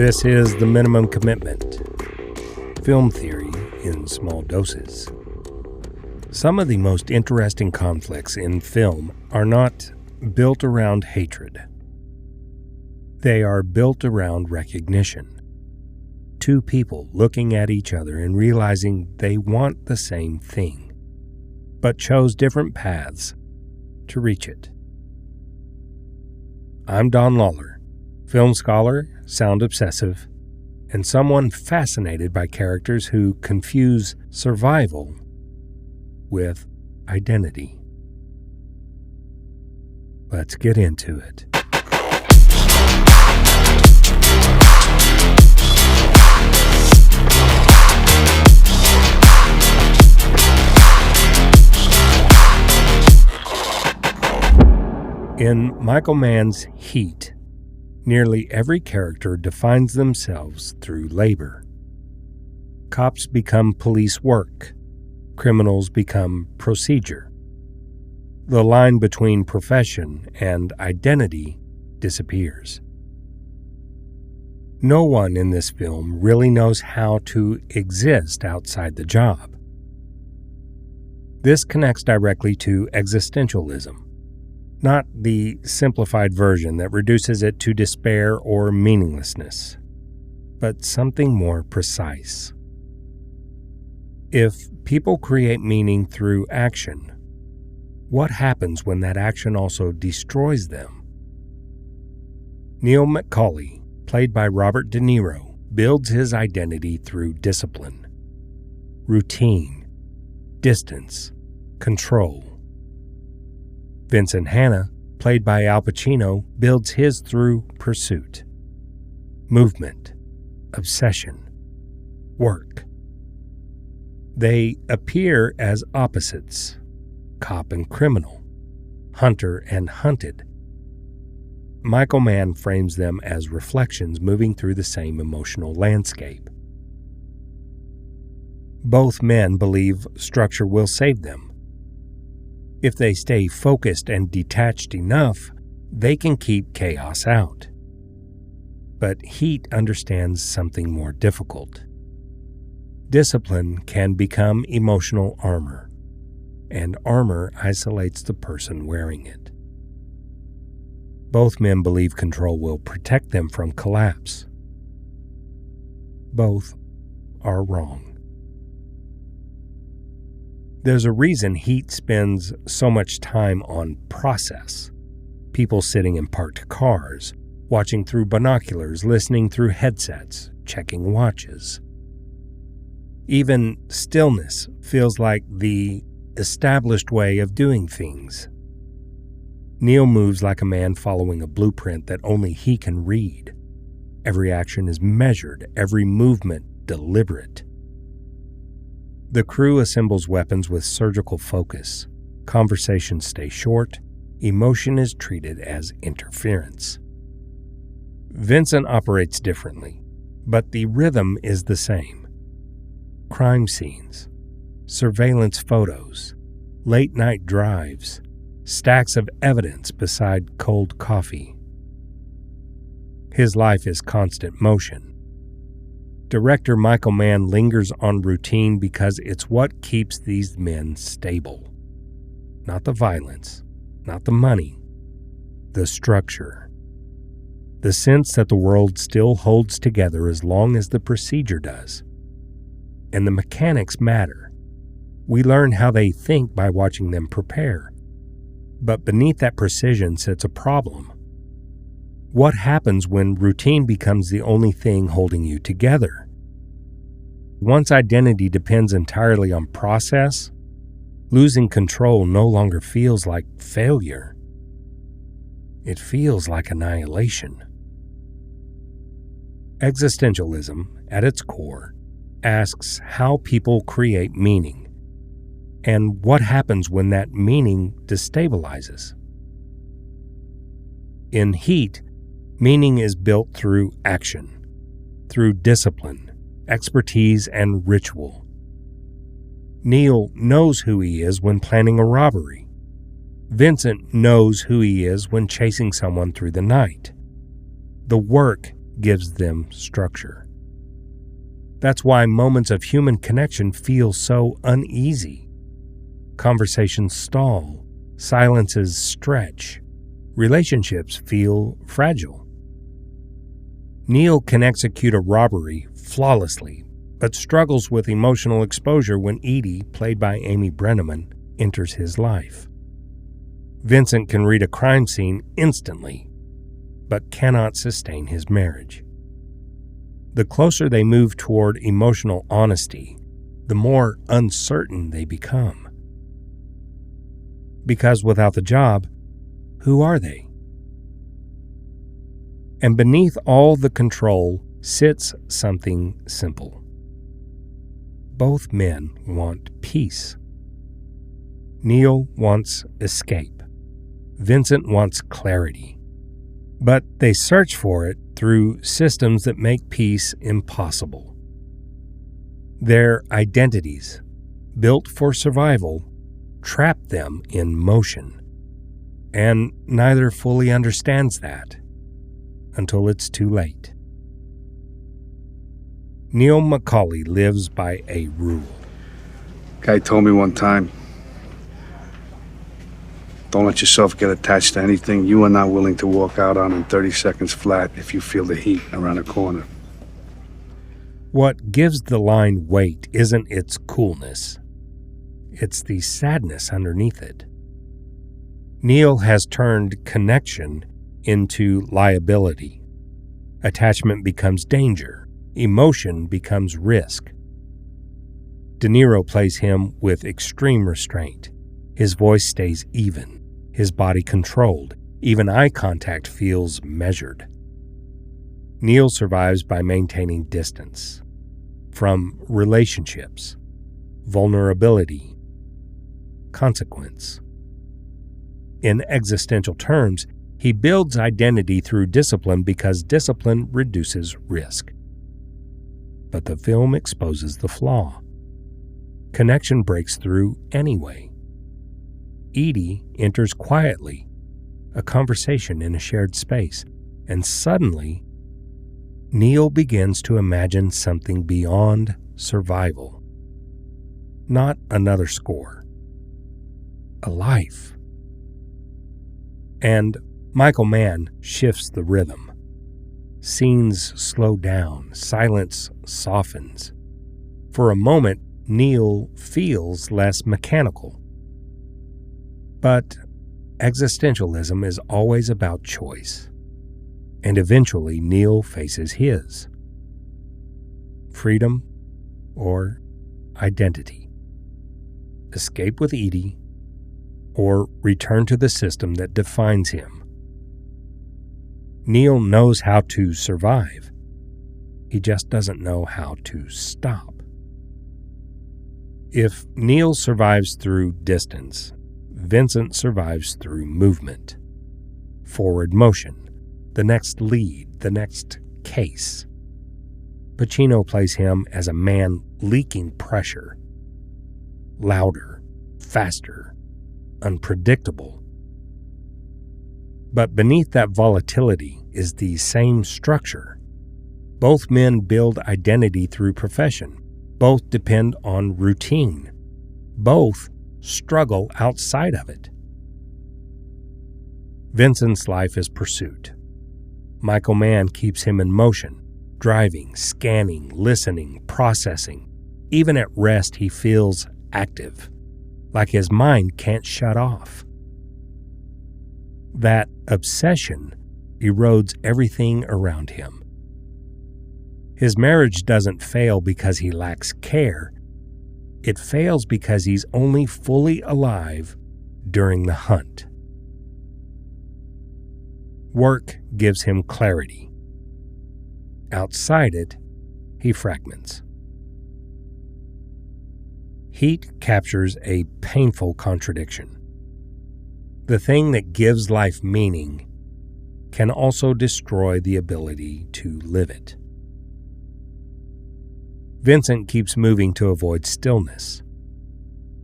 This is The Minimum Commitment, film theory in small doses. Some of the most interesting conflicts in film are not built around hatred. They are built around recognition. Two people looking at each other and realizing they want the same thing, but chose different paths to reach it. I'm Don Lawler, film scholar, sound obsessive, and someone fascinated by characters who confuse survival with identity. Let's get into it. In Michael Mann's Heat, nearly every character defines themselves through labor. Cops become police work. Criminals become procedure. The line between profession and identity disappears. No one in this film really knows how to exist outside the job. This connects directly to existentialism, not the simplified version that reduces it to despair or meaninglessness, but something more precise. If people create meaning through action, what happens when that action also destroys them? Neil McCauley, played by Robert De Niro, builds his identity through discipline, routine, distance, control. Vincent Hanna, played by Al Pacino, builds his through pursuit, movement, obsession, work. They appear as opposites, cop and criminal, hunter and hunted. Michael Mann frames them as reflections moving through the same emotional landscape. Both men believe structure will save them. If they stay focused and detached enough, they can keep chaos out. But Heat understands something more difficult. Discipline can become emotional armor, and armor isolates the person wearing it. Both men believe control will protect them from collapse. Both are wrong. There's a reason Heat spends so much time on process. People sitting in parked cars, watching through binoculars, listening through headsets, checking watches. Even stillness feels like the established way of doing things. Neil moves like a man following a blueprint that only he can read. Every action is measured, every movement deliberate. The crew assembles weapons with surgical focus. Conversations stay short. Emotion is treated as interference. Vincent operates differently, but the rhythm is the same. Crime scenes, surveillance photos, late-night drives, stacks of evidence beside cold coffee. His life is constant motion. Director Michael Mann lingers on routine because it's what keeps these men stable. Not the violence, not the money, the structure. The sense that the world still holds together as long as the procedure does. And the mechanics matter. We learn how they think by watching them prepare. But beneath that precision sits a problem. What happens when routine becomes the only thing holding you together? Once identity depends entirely on process, losing control no longer feels like failure. It feels like annihilation. Existentialism, at its core, asks how people create meaning, and what happens when that meaning destabilizes. In Heat, meaning is built through action, through discipline, expertise, and ritual. Neil knows who he is when planning a robbery. Vincent knows who he is when chasing someone through the night. The work gives them structure. That's why moments of human connection feel so uneasy. Conversations stall, silences stretch, relationships feel fragile. Neil can execute a robbery flawlessly, but struggles with emotional exposure when Edie, played by Amy Brenneman, enters his life. Vincent can read a crime scene instantly, but cannot sustain his marriage. The closer they move toward emotional honesty, the more uncertain they become. Because without the job, who are they? And beneath all the control sits something simple. Both men want peace. Neil wants escape. Vincent wants clarity. But they search for it through systems that make peace impossible. Their identities, built for survival, trap them in motion. And neither fully understands that until it's too late. Neil McCauley lives by a rule. Guy told me one time, don't let yourself get attached to anything you are not willing to walk out on in 30 seconds flat if you feel the heat around a corner. What gives the line weight isn't its coolness. It's the sadness underneath it. Neil has turned connection into liability. Attachment becomes danger. Emotion becomes risk. De Niro plays him with extreme restraint. His voice stays even. His body controlled. Even eye contact feels measured. Neil survives by maintaining distance from relationships, vulnerability, consequence. In existential terms, he builds identity through discipline because discipline reduces risk. But the film exposes the flaw. Connection breaks through anyway. Edie enters quietly, a conversation in a shared space, and suddenly, Neil begins to imagine something beyond survival. Not another score. A life. And Michael Mann shifts the rhythm. Scenes slow down, silence softens. For a moment, Neil feels less mechanical. But existentialism is always about choice, and eventually Neil faces his. Freedom or identity. Escape with Edie or return to the system that defines him. Neil knows how to survive. He just doesn't know how to stop. If Neil survives through distance, Vincent survives through movement. Forward motion, the next lead, the next case. Pacino plays him as a man leaking pressure. Louder, faster, unpredictable. But beneath that volatility is the same structure. Both men build identity through profession. Both depend on routine. Both struggle outside of it. Vincent's life is pursuit. Michael Mann keeps him in motion, driving, scanning, listening, processing. Even at rest, he feels active, like his mind can't shut off. That obsession erodes everything around him. His marriage doesn't fail because he lacks care. It fails because he's only fully alive during the hunt. Work gives him clarity. Outside it, he fragments. Heat captures a painful contradiction. The thing that gives life meaning can also destroy the ability to live it. Vincent keeps moving to avoid stillness,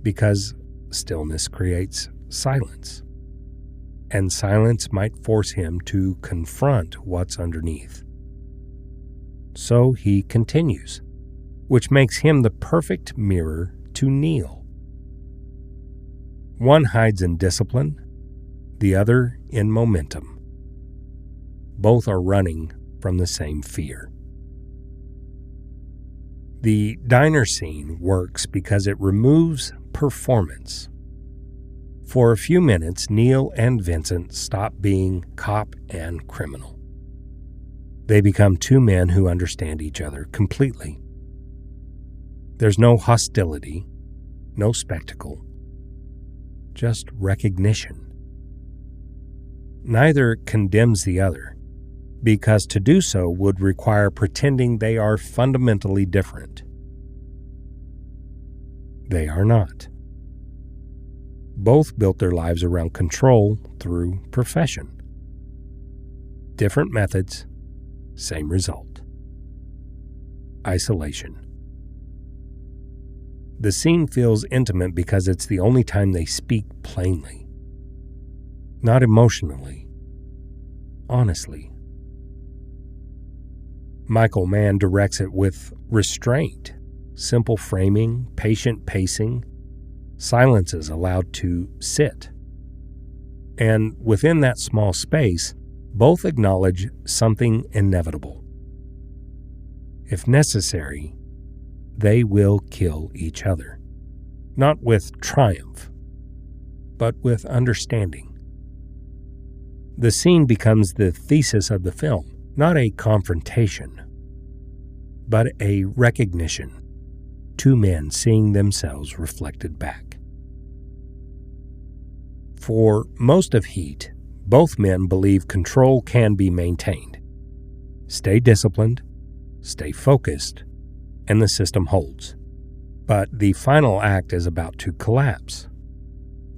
because stillness creates silence, and silence might force him to confront what's underneath. so he continues, which makes him the perfect mirror to Neil. One hides in discipline, the other in momentum. Both are running from the same fear. The diner scene works because it removes performance. For a few minutes, Neil and Vincent stop being cop and criminal. They become two men who understand each other completely. There's no hostility, no spectacle, just recognition. Neither condemns the other, because to do so would require pretending they are fundamentally different. They are not. Both built their lives around control through profession. Different methods, same result. Isolation. The scene feels intimate because it's the only time they speak plainly. Not emotionally, honestly. Michael Mann directs it with restraint, simple framing, patient pacing, silences allowed to sit. And within that small space, both acknowledge something inevitable. If necessary, they will kill each other, not with triumph, but with understanding. The scene becomes the thesis of the film, not a confrontation, but a recognition. Two men seeing themselves reflected back. For most of Heat, both men believe control can be maintained. Stay disciplined, stay focused, and the system holds. But the final act is about to collapse.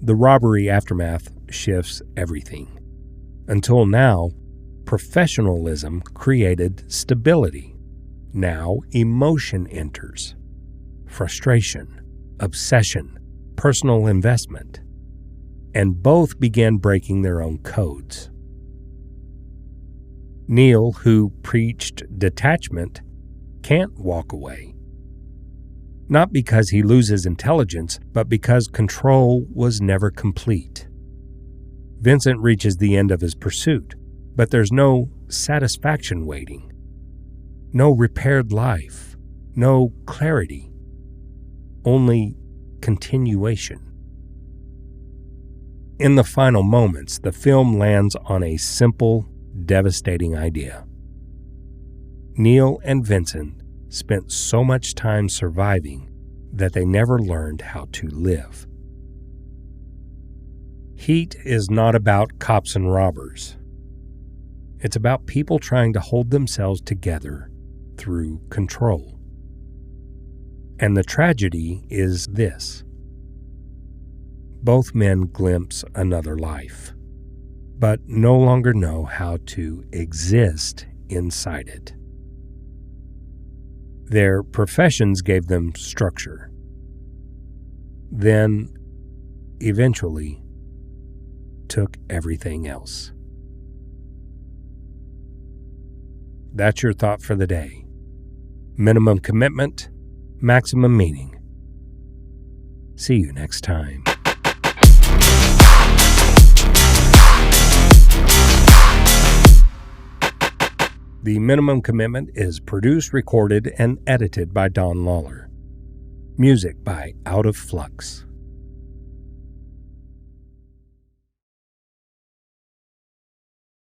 The robbery aftermath shifts everything. Until now, professionalism created stability. Now emotion enters. Frustration, obsession, personal investment. And both began breaking their own codes. Neil, who preached detachment, can't walk away. Not because he loses intelligence, but because control was never complete. Vincent reaches the end of his pursuit, but there's no satisfaction waiting. No repaired life, no clarity, only continuation. In the final moments, the film lands on a simple, devastating idea. Neil and Vincent spent so much time surviving that they never learned how to live. Heat is not about cops and robbers. It's about people trying to hold themselves together through control. And the tragedy is this. Both men glimpse another life, but no longer know how to exist inside it. Their professions gave them structure. Then, eventually, took everything else. That's your thought for the day. Minimum commitment, maximum meaning. See you next time. The Minimum Commitment is produced, recorded, and edited by Don Lawler. Music by Out of Flux.